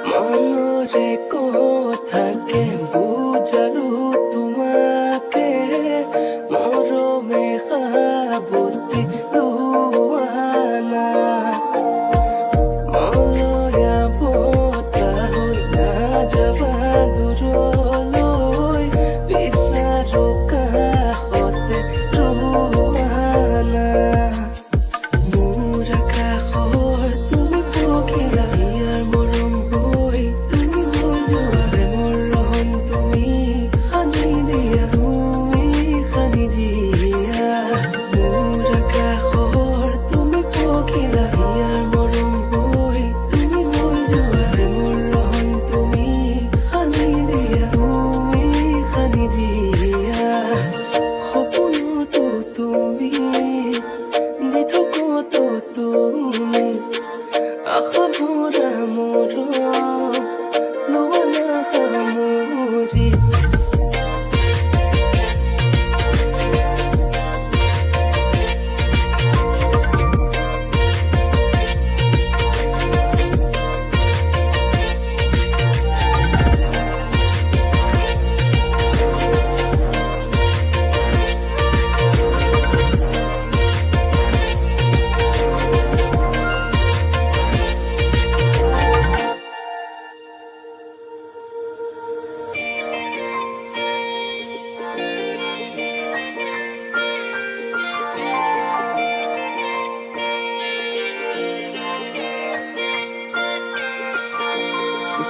মনৰে কথাকে বুজালো তোমাকে মৰমে সাবতি লোৱানা মলয়া বতাহ হৈ নাযাবা দূৰলৈ বিচাৰো কাষতে ৰোৱানা মোৰ আকাশৰ তুমি পখিলা ইয়াৰ মৰম বৈ তুমি হৈ যোৱা প্ৰেমৰ ৰহন তুমি সানি দিয়া মোৰ আকাশৰ তুমি পখিলা ইয়াৰ মৰম বৈ তুমি হৈ যোৱা প্ৰেমৰ ৰহন তুমি সানি দিয়া সপোনতো তুমি দি থকতো তুমি আশা ভৰা মৰম লোৱা না সামৰি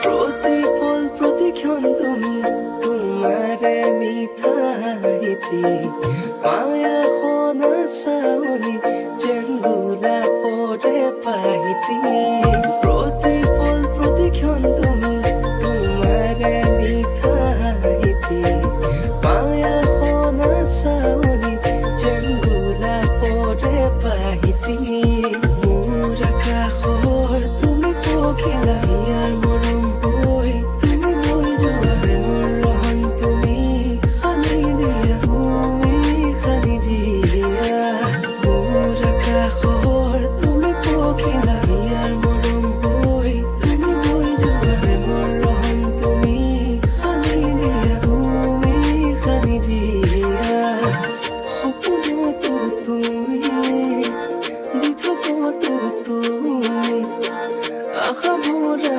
প্ৰতিপল প্ৰতিক্ষণ তুমি তোমাৰে মিঠাইতি মায়া সনা চাৱনি যেন গোলাপৰে পাইতি প্ৰতিপল প্ৰতিক্ষণ তুমি তোমাৰে মিঠাইতি মায়া সনা চাৱনি যেন গোলাপৰে পাইতি মোৰ আকাশৰ তুমি পখিলা ইয়াৰ মৰম বৈ তুমি হৈ যোৱা প্ৰেমৰ ৰহন তুমি সানি দিয়া মোৰ আকাশৰ তুমি পখিলা ইয়াৰ মৰম বৈ তুমি হৈ যোৱা প্ৰেমৰ ৰহন তুমি সানি দিয়া সপোনতো তুমি দি থকতো তুমি আশা ভৰা